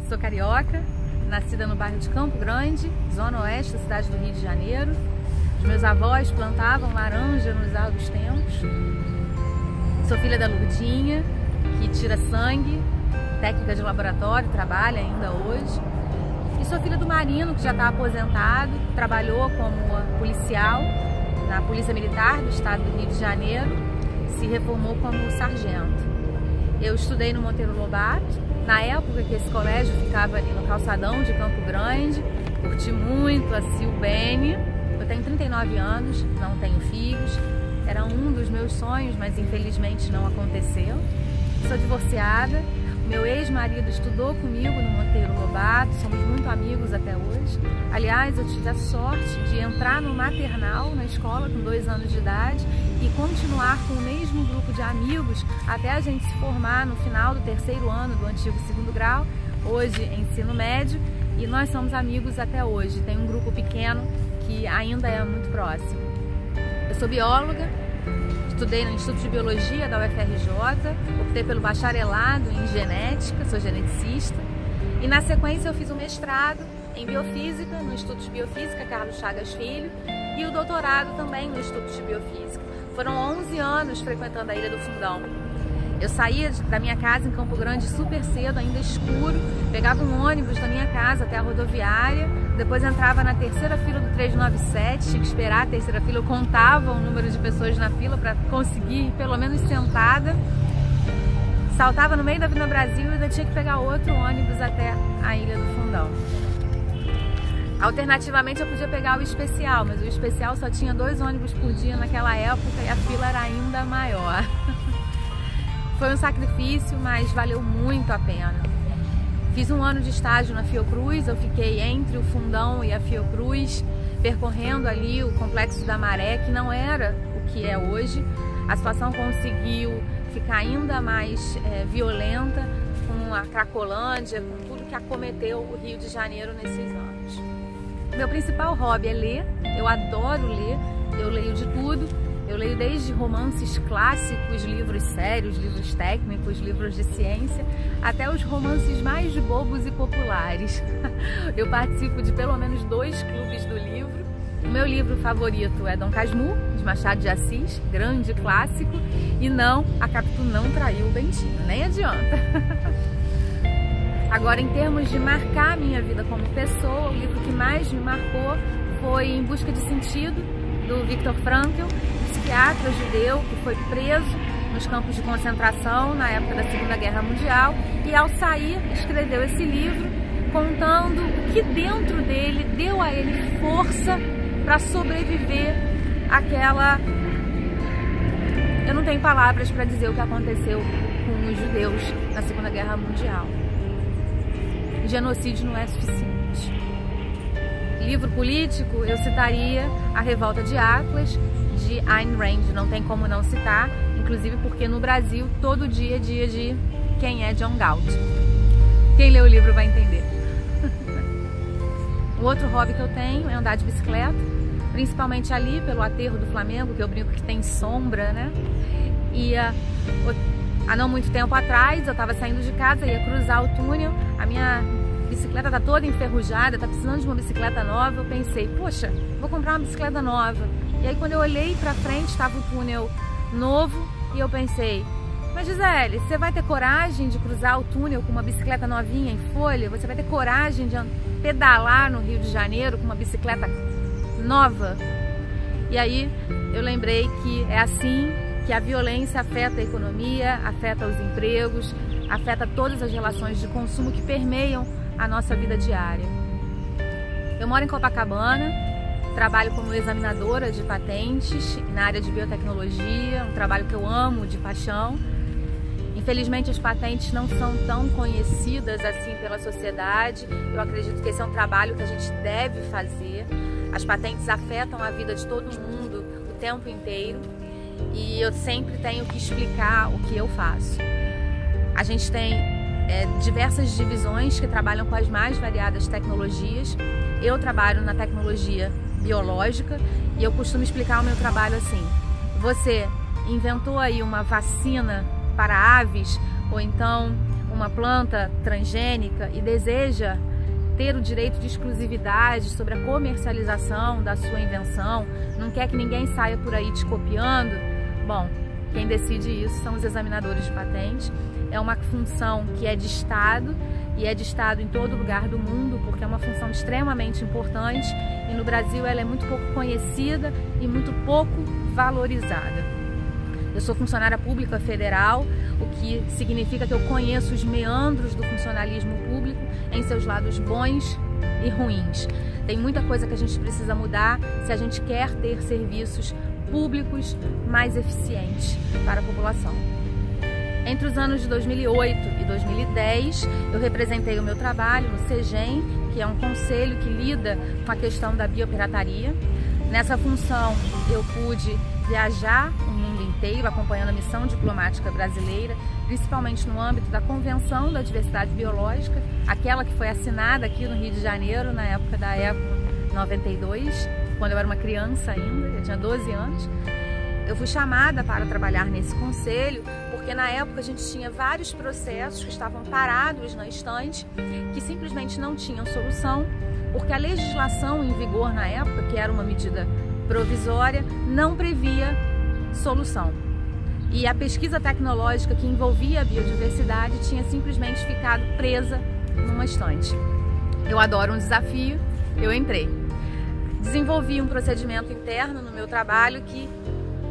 Sou carioca, nascida no bairro de Campo Grande, zona oeste da cidade do Rio de Janeiro. Os meus avós plantavam laranja nos altos tempos. Sou filha da Lurdinha, que tira sangue, técnica de laboratório, trabalha ainda hoje. E sou filha do Marino, que já está aposentado, trabalhou como policial na Polícia Militar do estado do Rio de Janeiro, se reformou como sargento. Eu estudei no Monteiro Lobato, na época que esse colégio ficava ali no calçadão de Campo Grande, curti muito a Silbene. Eu tenho 39 anos, não tenho filhos, era um dos meus sonhos, mas infelizmente não aconteceu. Sou divorciada, meu ex-marido estudou comigo no Monteiro Lobato, somos muito amigos até hoje. Aliás, eu tive a sorte de entrar no maternal na escola com 2 anos de idade e continuar com o mesmo grupo de amigos até a gente se formar no final do 3º ano do antigo 2º grau, hoje ensino médio, e nós somos amigos até hoje. Tem um grupo pequeno que ainda é muito próximo. Eu sou bióloga, estudei no Instituto de Biologia da UFRJ, optei pelo bacharelado em genética, sou geneticista, e na sequência eu fiz um mestrado em biofísica no Instituto de Biofísica Carlos Chagas Filho e o doutorado também no Instituto de Biofísica. Foram 11 anos frequentando a Ilha do Fundão. Eu saía da minha casa em Campo Grande super cedo, ainda escuro, pegava um ônibus da minha casa até a rodoviária, depois entrava na 3ª fila do 397, tinha que esperar a 3ª fila, eu contava o número de pessoas na fila para conseguir ir pelo menos sentada, saltava no meio da Avenida Brasil e ainda tinha que pegar outro ônibus até a Ilha do Fundão. Alternativamente eu podia pegar o especial, mas o especial só tinha 2 ônibus por dia naquela época e a fila era ainda maior. Foi um sacrifício, mas valeu muito a pena. Fiz um ano de estágio na Fiocruz, eu fiquei entre o Fundão e a Fiocruz, percorrendo ali o Complexo da Maré, que não era o que é hoje. A situação conseguiu ficar ainda mais violenta com a Cracolândia, com tudo que acometeu o Rio de Janeiro nesses anos. Meu principal hobby é ler, eu adoro ler, eu leio de tudo. Eu leio desde romances clássicos, livros sérios, livros técnicos, livros de ciência, até os romances mais bobos e populares. Eu participo de pelo menos 2 clubes do livro. O meu livro favorito é Dom Casmurro, de Machado de Assis, grande clássico, e não, a Capitu não traiu o Bentinho, nem adianta. Agora, em termos de marcar a minha vida como pessoa, o livro que mais me marcou foi Em Busca de Sentido, do Viktor Frankl, psiquiatra judeu que foi preso nos campos de concentração na época da Segunda Guerra Mundial e ao sair escreveu esse livro contando o que dentro dele deu a ele força para sobreviver àquela... Eu não tenho palavras para dizer o que aconteceu com os judeus na Segunda Guerra Mundial. O genocídio não é suficiente. Livro político, eu citaria A Revolta de Atlas, de Ayn Rand, não tem como não citar, inclusive porque no Brasil todo dia é dia de quem é John Galt. Quem lê o livro vai entender. O outro hobby que eu tenho é andar de bicicleta, principalmente ali pelo aterro do Flamengo, que eu brinco que tem sombra, né? E há não muito tempo atrás eu estava saindo de casa, ia cruzar o túnel, a minha bicicleta tá toda enferrujada, tá precisando de uma bicicleta nova. Eu pensei, poxa, vou comprar uma bicicleta nova. E aí quando eu olhei pra frente, estava o túnel novo e eu pensei, mas Gisele, você vai ter coragem de cruzar o túnel com uma bicicleta novinha em folha? Você vai ter coragem de pedalar no Rio de Janeiro com uma bicicleta nova? E aí eu lembrei que é assim que a violência afeta a economia, afeta os empregos, afeta todas as relações de consumo que permeiam a nossa vida diária. Eu moro em Copacabana, trabalho como examinadora de patentes na área de biotecnologia, um trabalho que eu amo de paixão. Infelizmente as patentes não são tão conhecidas assim pela sociedade. Eu acredito que esse é um trabalho que a gente deve fazer. As patentes afetam a vida de todo mundo o tempo inteiro e eu sempre tenho que explicar o que eu faço. A gente tem diversas divisões que trabalham com as mais variadas tecnologias. Eu trabalho na tecnologia biológica e eu costumo explicar o meu trabalho assim: você inventou aí uma vacina para aves ou então uma planta transgênica e deseja ter o direito de exclusividade sobre a comercialização da sua invenção, não quer que ninguém saia por aí te copiando, bom, quem decide isso são os examinadores de patente. É uma função que é de Estado e é de Estado em todo lugar do mundo, porque é uma função extremamente importante e no Brasil ela é muito pouco conhecida e muito pouco valorizada. Eu sou funcionária pública federal, o que significa que eu conheço os meandros do funcionalismo público em seus lados bons e ruins. Tem muita coisa que a gente precisa mudar se a gente quer ter serviços públicos mais eficientes para a população. Entre os anos de 2008 e 2010, eu representei o meu trabalho no CEGEM, que é um conselho que lida com a questão da biopirataria. Nessa função, eu pude viajar o mundo inteiro acompanhando a missão diplomática brasileira, principalmente no âmbito da Convenção da Diversidade Biológica, aquela que foi assinada aqui no Rio de Janeiro na época da Eco 92, quando eu era uma criança ainda, eu tinha 12 anos. Eu fui chamada para trabalhar nesse conselho porque na época a gente tinha vários processos que estavam parados na estante, que simplesmente não tinham solução, porque a legislação em vigor na época, que era uma medida provisória, não previa solução. E a pesquisa tecnológica que envolvia a biodiversidade tinha simplesmente ficado presa numa estante. Eu adoro um desafio, eu entrei. Desenvolvi um procedimento interno no meu trabalho que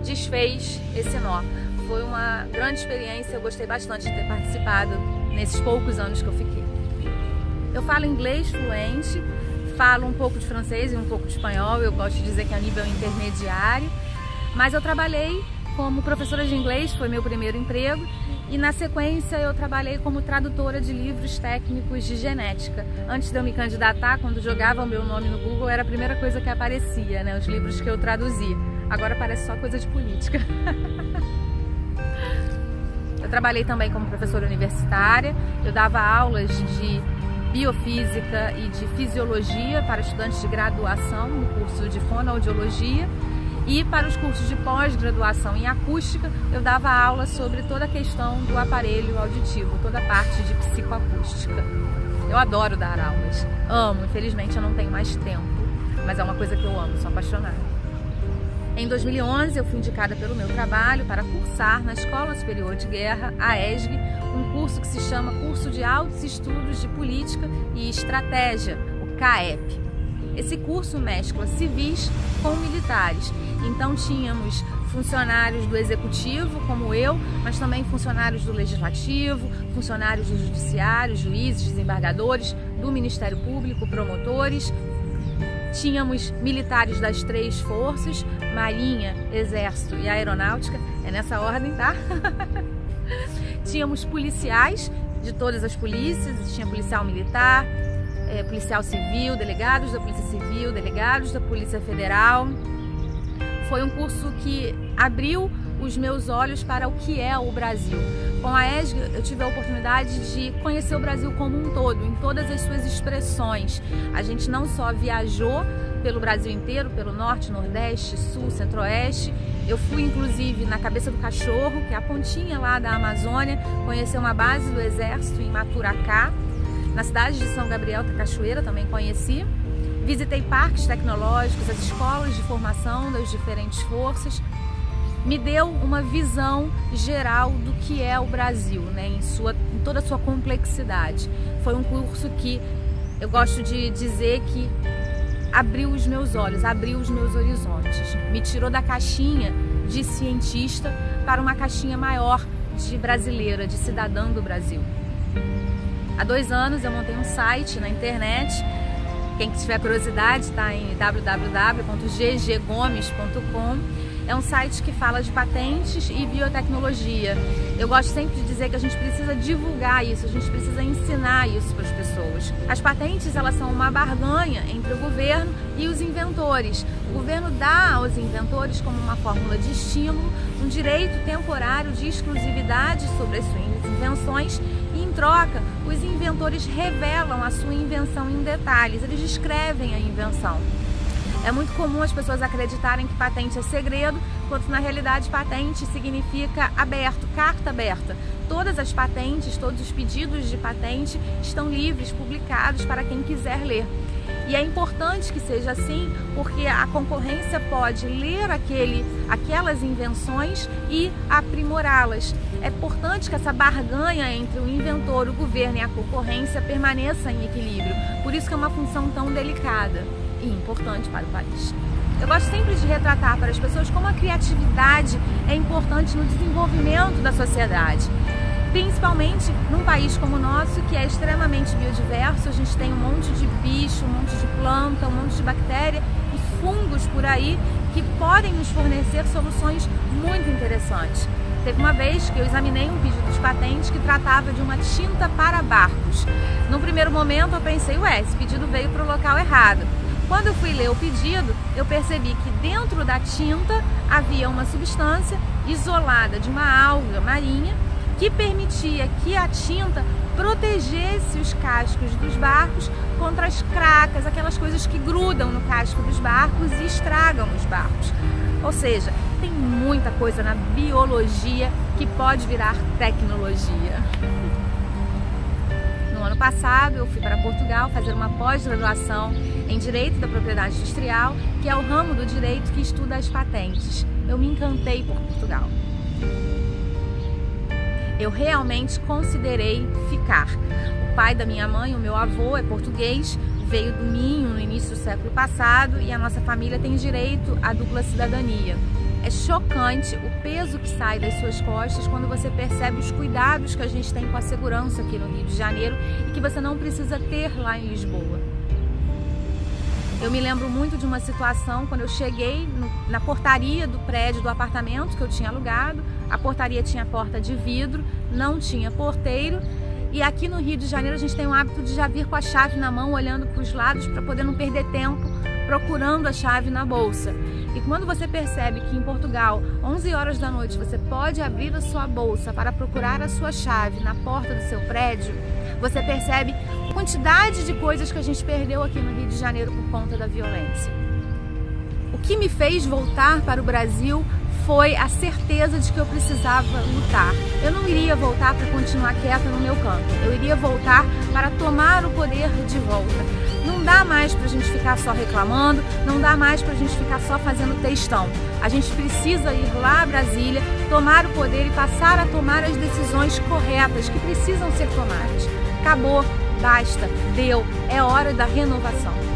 desfez esse nó. Foi uma grande experiência, eu gostei bastante de ter participado nesses poucos anos que eu fiquei. Eu falo inglês fluente, falo um pouco de francês e um pouco de espanhol, eu gosto de dizer que é a nível intermediário, mas eu trabalhei como professora de inglês, foi meu primeiro emprego, e na sequência eu trabalhei como tradutora de livros técnicos de genética. Antes de eu me candidatar, quando jogava o meu nome no Google, era a primeira coisa que aparecia, né, os livros que eu traduzia. Agora parece só coisa de política. Eu trabalhei também como professora universitária, eu dava aulas de biofísica e de fisiologia para estudantes de graduação no curso de fonoaudiologia, e para os cursos de pós-graduação em acústica eu dava aula sobre toda a questão do aparelho auditivo, toda a parte de psicoacústica. Eu adoro dar aulas, amo, infelizmente eu não tenho mais tempo, mas é uma coisa que eu amo, sou apaixonada. Em 2011 eu fui indicada pelo meu trabalho para cursar na Escola Superior de Guerra, a ESG, um curso que se chama Curso de Altos Estudos de Política e Estratégia, o CAEP. Esse curso mescla civis com militares, então tínhamos funcionários do executivo, como eu, mas também funcionários do legislativo, funcionários do judiciário, juízes, desembargadores, do Ministério Público, promotores. Tínhamos militares das 3 forças, Marinha, Exército e Aeronáutica, é nessa ordem, tá? Tínhamos policiais de todas as polícias, tinha policial militar, policial civil, delegados da Polícia Civil, delegados da Polícia Federal. Foi um curso que abriu os meus olhos para o que é o Brasil. Com a ESG eu tive a oportunidade de conhecer o Brasil como um todo, em todas as suas expressões. A gente não só viajou pelo Brasil inteiro, pelo Norte, Nordeste, Sul, Centro-Oeste. Eu fui inclusive na Cabeça do Cachorro, que é a pontinha lá da Amazônia, conhecer uma base do Exército em Maturacá. Na cidade de São Gabriel da Cachoeira também conheci. Visitei parques tecnológicos, as escolas de formação das diferentes forças. Me deu uma visão geral do que é o Brasil, né, em toda a sua complexidade. Foi um curso que eu gosto de dizer que abriu os meus olhos, abriu os meus horizontes. Me tirou da caixinha de cientista para uma caixinha maior de brasileira, de cidadã do Brasil. Há 2 anos eu montei um site na internet. Quem tiver curiosidade está em www.gggomes.com. É um site que fala de patentes e biotecnologia. Eu gosto sempre de dizer que a gente precisa divulgar isso, a gente precisa ensinar isso para as pessoas. As patentes, elas são uma barganha entre o governo e os inventores. O governo dá aos inventores, como uma fórmula de estímulo, um direito temporário de exclusividade sobre as suas invenções e, em troca, os inventores revelam a sua invenção em detalhes, eles descrevem a invenção. É muito comum as pessoas acreditarem que patente é segredo, quando na realidade patente significa aberto, carta aberta. Todas as patentes, todos os pedidos de patente estão livres, publicados para quem quiser ler. E é importante que seja assim, porque a concorrência pode ler aquelas invenções e aprimorá-las. É importante que essa barganha entre o inventor, o governo e a concorrência permaneça em equilíbrio. Por isso que é uma função tão delicada e importante para o país. Eu gosto sempre de retratar para as pessoas como a criatividade é importante no desenvolvimento da sociedade. Principalmente num país como o nosso, que é extremamente biodiverso, a gente tem um monte de bicho, um monte de planta, um monte de bactéria e fungos por aí que podem nos fornecer soluções muito interessantes. Teve uma vez que eu examinei um pedido de patente que tratava de uma tinta para barcos. No primeiro momento eu pensei, esse pedido veio para o local errado. Quando eu fui ler o pedido, eu percebi que dentro da tinta havia uma substância isolada de uma alga marinha que permitia que a tinta protegesse os cascos dos barcos contra as cracas, aquelas coisas que grudam no casco dos barcos e estragam os barcos. Ou seja, tem muita coisa na biologia que pode virar tecnologia. No ano passado, eu fui para Portugal fazer uma pós-graduação em Direito da Propriedade Industrial, que é o ramo do direito que estuda as patentes. Eu me encantei por Portugal. Eu realmente considerei ficar. O pai da minha mãe, o meu avô, é português, veio do Minho no início do século passado e a nossa família tem direito à dupla cidadania. É chocante o peso que sai das suas costas quando você percebe os cuidados que a gente tem com a segurança aqui no Rio de Janeiro e que você não precisa ter lá em Lisboa. Eu me lembro muito de uma situação quando eu cheguei na portaria do prédio do apartamento que eu tinha alugado. A portaria tinha porta de vidro, não tinha porteiro. E aqui no Rio de Janeiro a gente tem o hábito de já vir com a chave na mão, olhando para os lados para poder não perder tempo procurando a chave na bolsa. E quando você percebe que em Portugal, 11 horas da noite, você pode abrir a sua bolsa para procurar a sua chave na porta do seu prédio, você percebe a quantidade de coisas que a gente perdeu aqui no Rio de Janeiro por conta da violência. O que me fez voltar para o Brasil foi a certeza de que eu precisava lutar. Eu não iria voltar para continuar quieta no meu canto. Eu iria voltar para tomar o poder de volta. Não dá mais para a gente ficar só reclamando, não dá mais para a gente ficar só fazendo textão. A gente precisa ir lá a Brasília, tomar o poder e passar a tomar as decisões corretas que precisam ser tomadas. Acabou, basta, deu, é hora da renovação.